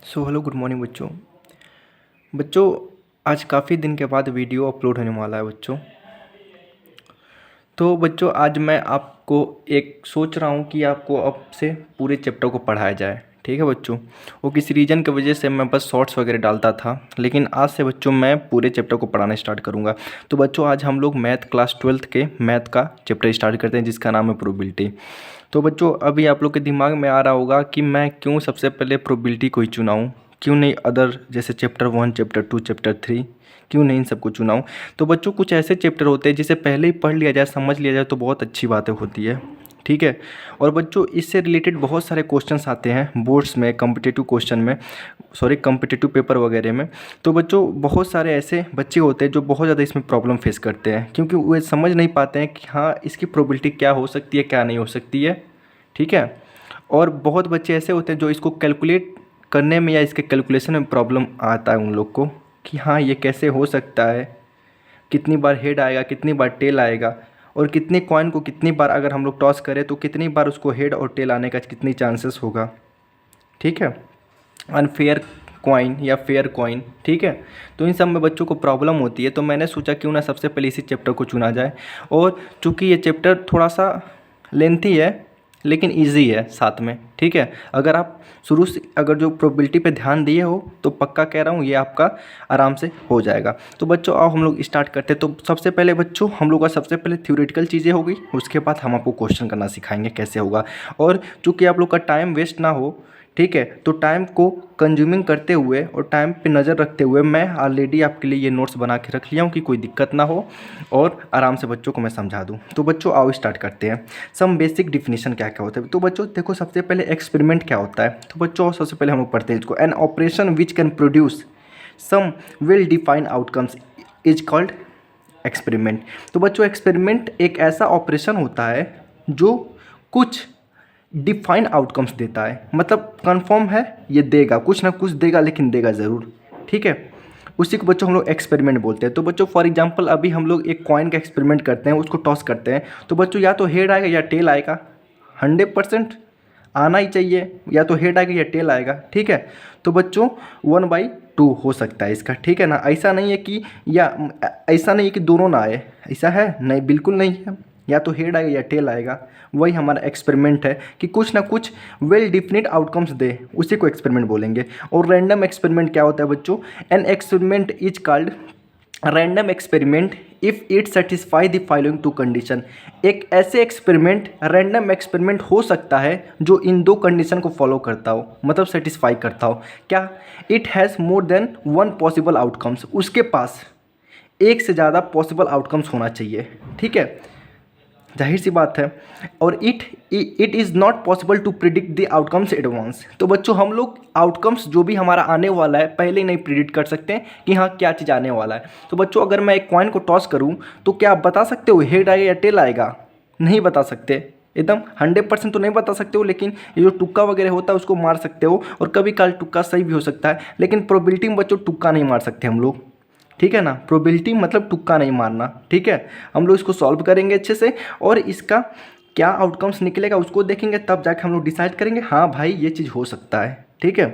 Hello good morning बच्चों। बच्चों आज काफ़ी दिन के बाद वीडियो अपलोड होने वाला है बच्चों। तो बच्चों आज मैं आपको एक सोच रहा हूँ कि आपको अब से पूरे चैप्टर को पढ़ाया जाए। ठीक है बच्चों। वो किसी रीज़न की वजह से मैं बस शॉर्ट्स वगैरह डालता था, लेकिन आज से बच्चों मैं पूरे चैप्टर को पढ़ाना स्टार्ट करूँगा। तो बच्चों आज हम लोग मैथ क्लास 12th के मैथ का चैप्टर स्टार्ट करते हैं जिसका नाम है प्रोबेबिलिटी। तो बच्चों अभी आप लोग के दिमाग में आ रहा होगा कि मैं क्यों सबसे पहले प्रोबेबिलिटी को ही चुनाऊँ, क्यों नहीं अदर जैसे चैप्टर 1, चैप्टर 2, चैप्टर 3, क्यों नहीं इन सबको चुनाऊँ। तो बच्चों कुछ ऐसे चैप्टर होते हैं जिसे पहले ही पढ़ लिया जाए, समझ लिया जाए तो बहुत अच्छी बातें होती है। ठीक है। और बच्चों इससे रिलेटेड बहुत सारे क्वेश्चंस आते हैं बोर्ड्स में, कॉम्पिटिटिव क्वेश्चन में, सॉरी कॉम्पिटिटिव पेपर वगैरह में। तो बच्चों बहुत सारे ऐसे बच्चे होते हैं जो बहुत ज़्यादा इसमें प्रॉब्लम फेस करते हैं, क्योंकि वो समझ नहीं पाते हैं कि हाँ इसकी प्रोबेबिलिटी क्या हो सकती है क्या नहीं हो सकती है। ठीक है। और बहुत बच्चे ऐसे होते हैं जो इसको कैलकुलेट करने में या इसके कैलकुलेशन में प्रॉब्लम आता है उन लोग को कि हाँ ये कैसे हो सकता है, कितनी बार हेड आएगा, कितनी बार टेल आएगा, और कितने कॉइन को कितनी बार अगर हम लोग टॉस करें तो कितनी बार उसको हेड और टेल आने का कितनी चांसेस होगा। ठीक है। अनफेयर कॉइन या फेयर कॉइन। ठीक है। तो इन सब में बच्चों को प्रॉब्लम होती है, तो मैंने सोचा क्यों ना सबसे पहले इसी चैप्टर को चुना जाए। और चूँकि ये चैप्टर थोड़ा सा लेंथी है लेकिन इजी है साथ में। ठीक है। अगर आप शुरू से अगर जो प्रोबेबिलिटी पे ध्यान दिए हो तो पक्का कह रहा हूँ ये आपका आराम से हो जाएगा। तो बच्चों आओ हम लोग स्टार्ट करते हैं। तो सबसे पहले बच्चों हम लोग का सबसे पहले थ्योरेटिकल चीज़ें होगी, उसके बाद हम आपको क्वेश्चन करना सिखाएंगे कैसे होगा। और चूँकि आप लोग का टाइम वेस्ट ना हो, ठीक है, तो टाइम को कंज्यूमिंग करते हुए और टाइम पे नज़र रखते हुए मैं ऑलरेडी आपके लिए ये नोट्स बना के रख लिया हूँ कि कोई दिक्कत ना हो और आराम से बच्चों को मैं समझा दूँ। तो बच्चों आओ स्टार्ट करते हैं। सम बेसिक डिफिनीशन क्या क्या होता है। तो बच्चों देखो सबसे पहले एक्सपेरिमेंट क्या होता है। तो बच्चों सबसे पहले हम लोग पढ़ते हैं इसको। An operation which can produce some well defined outcomes is called experiment. तो बच्चों एक्सपेरिमेंट एक ऐसा ऑपरेशन होता है जो कुछ डिफाइंड आउटकम्स देता है, मतलब कंफर्म है ये देगा, कुछ ना कुछ देगा लेकिन देगा ज़रूर। ठीक है। उसी को बच्चों हम लोग एक्सपेरिमेंट बोलते हैं। तो बच्चों फॉर एग्जांपल अभी हम लोग एक कॉइन का एक्सपेरिमेंट करते हैं, उसको टॉस करते हैं, तो बच्चों या तो हेड आएगा या टेल आएगा। 100% आना ही चाहिए, या तो हेड आएगा या टेल आएगा। ठीक है। तो बच्चों 1/2 हो सकता है इसका। ठीक है ना। ऐसा नहीं है कि ऐसा नहीं है कि दोनों ना आए, ऐसा है नहीं, बिल्कुल नहीं है। या तो हेड आएगा या टेल आएगा। वही हमारा एक्सपेरिमेंट है कि कुछ ना कुछ वेल डिफिनिट आउटकम्स दे, उसी को एक्सपेरिमेंट बोलेंगे। और रैंडम एक्सपेरिमेंट क्या होता है बच्चों। An experiment is called random experiment if it satisfy the following 2 condition. एक ऐसे एक्सपेरिमेंट रैंडम एक्सपेरिमेंट हो सकता है जो इन 2 कंडीशन को फॉलो करता हो, मतलब सेटिस्फाई करता हो। क्या? It has more than 1 possible outcomes, उसके पास एक से ज़्यादा पॉसिबल आउटकम्स होना चाहिए। ठीक है, जाहिर सी बात है। और it is not possible to predict the outcomes advance. तो बच्चों हम लोग आउटकम्स जो भी हमारा आने वाला है पहले ही नहीं प्रिडिक्ट कर सकते कि हाँ क्या चीज़ आने वाला है। तो बच्चों अगर मैं एक कॉइन को टॉस करूँ तो क्या आप बता सकते हो हेड आएगा या टेल आएगा? नहीं बता सकते, एकदम 100% तो नहीं बता सकते हो, लेकिन ये जो तुक्का वगैरह होता है उसको मार सकते हो, और कभी काल तुक्का सही भी हो सकता है, लेकिन प्रोबेबिलिटी में बच्चों तुक्का नहीं मार सकते हम लोग। ठीक है ना। प्रोबेबिलिटी मतलब तुक्का नहीं मारना। ठीक है। हम लोग इसको सॉल्व करेंगे अच्छे से और इसका क्या आउटकम्स निकलेगा उसको देखेंगे, तब जाके हम लोग डिसाइड करेंगे हाँ भाई ये चीज़ हो सकता है। ठीक है।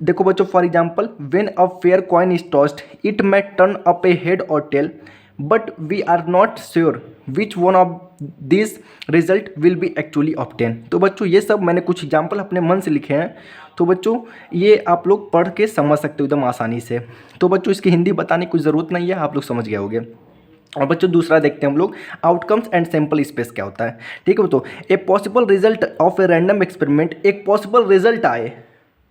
देखो बच्चों for example when a fair coin is tossed it may turn up a head और tail, but we are not sure which one of this result will be actually obtain. तो बच्चों ये सब मैंने कुछ एग्जाम्पल अपने मन से लिखे हैं, तो बच्चों ये आप लोग पढ़ के समझ सकते हो एकदम आसानी से। तो बच्चों इसकी हिंदी बताने की ज़रूरत नहीं है, आप लोग समझ गए होंगे। और बच्चों दूसरा देखते हैं हम लोग आउटकम्स एंड सैंपल स्पेस क्या होता है। ठीक है। तो a possible result of a random experiment, एक पॉसिबल रिजल्ट आए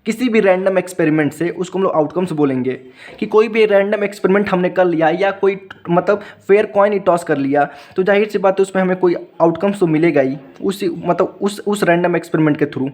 किसी भी रैंडम एक्सपेरिमेंट से, उसको हम लोग आउटकम्स बोलेंगे। कि कोई भी रैंडम एक्सपेरिमेंट हमने कर लिया या कोई मतलब फेयर कॉइन ही टॉस कर लिया, तो जाहिर सी बात है उसमें हमें कोई आउटकम्स तो मिलेगा ही, उसी मतलब उस रैंडम एक्सपेरिमेंट के थ्रू।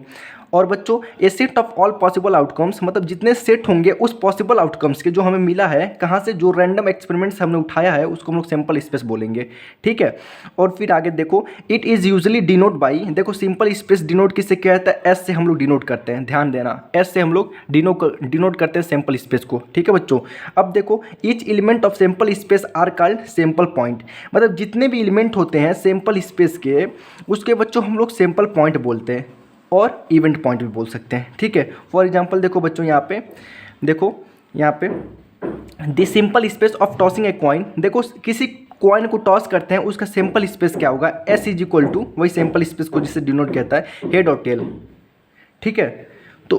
और बच्चों a set of all possible outcomes, मतलब जितने सेट होंगे उस पॉसिबल आउटकम्स के जो हमें मिला है कहाँ से, जो रैंडम एक्सपेरिमेंट से हमने उठाया है उसको हम लोग सैंपल स्पेस बोलेंगे। ठीक है। और फिर आगे देखो it is usually denote by, देखो सिंपल स्पेस डिनोट किससे किया जाता है, एस से हम लोग डिनोट करते हैं, ध्यान देना, एस से हम लोग डिनोट करते हैं सैंपल स्पेस को। ठीक है बच्चों। अब देखो each element of sample space are called sample point, मतलब जितने भी एलिमेंट होते हैं सैंपल स्पेस के उसके बच्चों हम लोग सैंपल पॉइंट बोलते हैं। और इवेंट पॉइंट भी बोल सकते हैं, ठीक है। फॉर एग्जांपल देखो बच्चों, यहाँ पे देखो, यहाँ पे the simple space of tossing a coin, देखो किसी कॉइन को टॉस करते हैं उसका सिंपल स्पेस क्या होगा, एस इज इक्वल टू, वही सिंपल स्पेस को जिसे डिनोट कहता है हेड और टेल, ठीक है। तो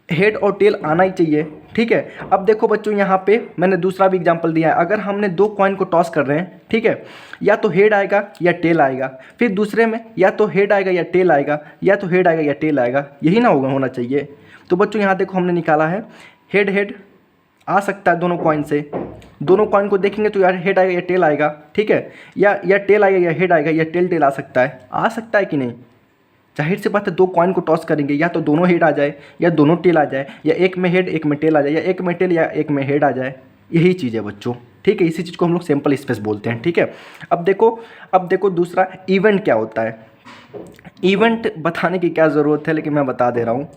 हेड और टेल आना ही चाहिए, ठीक है। अब देखो बच्चों, यहाँ पे मैंने दूसरा भी एग्जांपल दिया है, अगर हमने दो कॉइन को टॉस कर रहे हैं, ठीक है, या तो हेड आएगा या टेल आएगा, फिर दूसरे में या तो हेड आएगा या टेल आएगा, या तो हेड आएगा या टेल आएगा, यही ना होना चाहिए। तो बच्चों यहाँ देखो हमने निकाला है हेड हेड आ सकता है दोनों कॉइन से, दोनों कॉइन को देखेंगे तो यार हेड आएगा या टेल आएगा, ठीक है, या टेल आएगा या हेड आएगा, या टेल आ सकता है कि नहीं। जाहिर सी बात है, दो कॉइन को टॉस करेंगे या तो दोनों हेड आ जाए या दोनों टेल आ जाए, या एक में हेड एक में टेल आ जाए, या एक में टेल या एक में हेड आ जाए, यही चीज़ है बच्चों, ठीक है। इसी चीज़ को हम लोग सिंपल स्पेस बोलते हैं, ठीक है। अब देखो दूसरा इवेंट क्या होता है। इवेंट बताने की क्या ज़रूरत है, लेकिन मैं बता दे रहा हूँ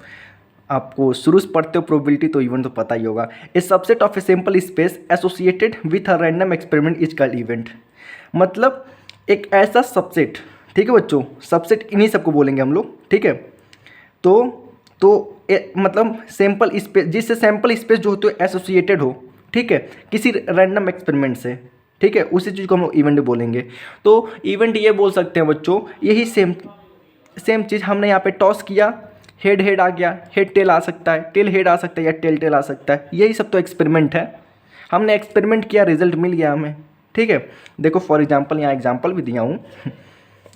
आपको, शुरू से पढ़ते हो प्रोबेबिलिटी तो इवेंट तो पता ही होगा। A subset of a simple space associated with a random experiment is called event. मतलब एक ऐसा सबसेट, ठीक है बच्चों, सबसेट इन्हीं सबको बोलेंगे हम लोग, ठीक है। मतलब सैम्पल स्पेस, जिससे सैम्पल स्पेस जो होती है एसोसिएटेड हो, ठीक है, किसी रैंडम एक्सपेरिमेंट से, ठीक है, उसी चीज़ को हम लोग इवेंट बोलेंगे। तो इवेंट ये बोल सकते हैं बच्चों, यही सेम चीज़ हमने यहाँ पे टॉस किया, हेड आ गया, हेड टेल आ सकता है, टेल हेड आ सकता है, या टेल आ सकता है, यही सब तो एक्सपेरिमेंट है। हमने एक्सपेरिमेंट किया, रिजल्ट मिल गया हमें, ठीक है। देखो फॉर एग्जांपल, यहाँ एग्जांपल भी दिया हूँ,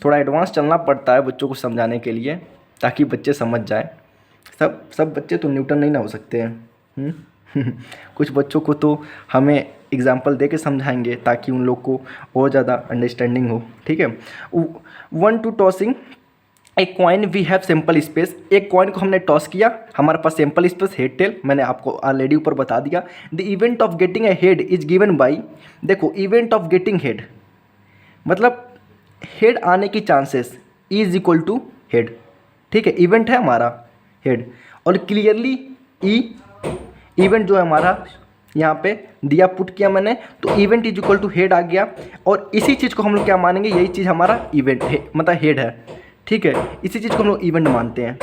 थोड़ा एडवांस चलना पड़ता है बच्चों को समझाने के लिए, ताकि बच्चे समझ जाएं। सब बच्चे तो न्यूटन नहीं ना हो सकते हैं। कुछ बच्चों को तो हमें एग्जांपल दे के समझाएंगे ताकि उन लोग को और ज़्यादा अंडरस्टैंडिंग हो, ठीक है। 1 to tossing a coin we have simple space, एक कॉइन को हमने टॉस किया, हमारे पास सिंपल स्पेस हेड टेल, मैंने आपको ऑलरेडी ऊपर बता दिया। The event of getting a head is given by, देखो इवेंट ऑफ गेटिंग हेड मतलब हेड आने की chances is equal to head, ठीक है। इवेंट है हमारा हेड, और क्लियरली इवेंट जो है हमारा यहाँ पे दिया, पुट किया मैंने, तो event is equal to head आ गया। और इसी चीज़ को हम लोग क्या मानेंगे, यही चीज़ हमारा इवेंट है, मतलब हेड है, ठीक है। इसी चीज़ को हम लोग इवेंट मानते हैं।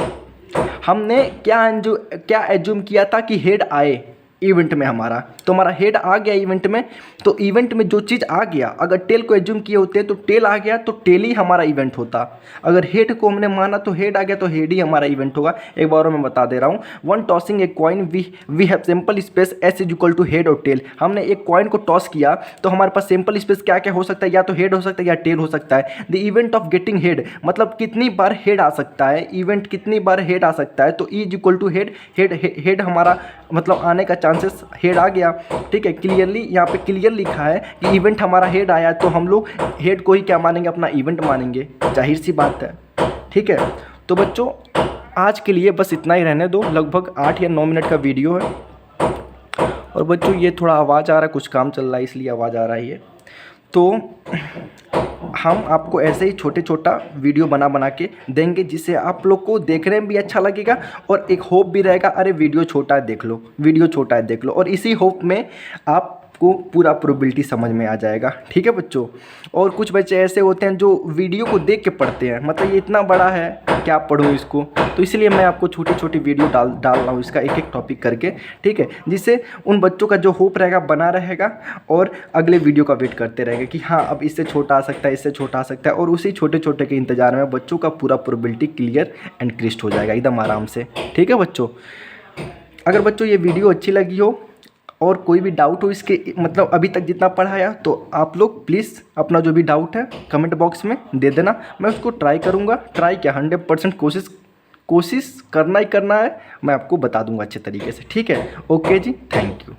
हमने क्या एज्यूम किया था कि हेड आए इवेंट में हमारा, तो हमारा हेड आ गया इवेंट में, तो इवेंट में जो चीज़ आ गया, अगर टेल को एज्यूम किए होते तो टेल आ गया तो टेल ही हमारा इवेंट होता। अगर हेड को हमने माना तो हेड आ गया तो हेड ही हमारा इवेंट होगा। एक बार मैं बता दे रहा हूँ, 1 tossing a coin we have simple space S is equal to head और टेल। हमने एक कॉइन को टॉस किया तो हमारे पास सिंपल स्पेस क्या क्या हो सकता है, या तो हेड हो सकता है या टेल हो सकता है। The event of getting head मतलब कितनी बार हेड आ सकता है, इवेंट कितनी बार हेड आ सकता है, तो E is equal to head हमारा मतलब आने का चांसेस हेड आ गया, ठीक है। क्लियरली यहाँ पे क्लियर लिखा है कि इवेंट हमारा हेड आया, तो हम लोग हेड को ही क्या मानेंगे, अपना इवेंट मानेंगे, जाहिर सी बात है, ठीक है। तो बच्चों आज के लिए बस इतना ही रहने दो, लगभग 8 या 9 मिनट का वीडियो है। और बच्चों ये थोड़ा आवाज़ आ रहा है, कुछ काम चल रहा है इसलिए आवाज़ आ रही है। तो हम आपको ऐसे ही छोटा वीडियो बना के देंगे, जिससे आप लोग को देखने में भी अच्छा लगेगा और एक होप भी रहेगा, अरे वीडियो छोटा है देख लो, और इसी होप में आपको पूरा प्रोबेबिलिटी समझ में आ जाएगा, ठीक है बच्चों। और कुछ बच्चे ऐसे होते हैं जो वीडियो को देख के पढ़ते हैं, मतलब ये इतना बड़ा है क्या पढ़ूँ इसको, तो इसलिए मैं आपको छोटी वीडियो डाल रहा हूँ इसका एक टॉपिक करके, ठीक है, जिससे उन बच्चों का जो होप रहेगा बना रहेगा और अगले वीडियो का वेट करते रहेंगे कि हाँ अब इससे छोटा आ सकता है, इससे छोटा आ सकता है, और उसी छोटे के इंतजार में बच्चों का पूरा प्रोबेबिलिटी क्लियर एंड क्रिस्प हो जाएगा एकदम आराम से, ठीक है बच्चों। अगर बच्चों ये वीडियो अच्छी लगी हो और कोई भी डाउट हो इसके मतलब अभी तक जितना पढ़ाया, तो आप लोग प्लीज़ अपना जो भी डाउट है कमेंट बॉक्स में दे देना, मैं उसको ट्राई करूँगा। ट्राई क्या 100% कोशिश करना ही करना है, मैं आपको बता दूंगा अच्छे तरीके से, ठीक है। ओके जी, थैंक यू।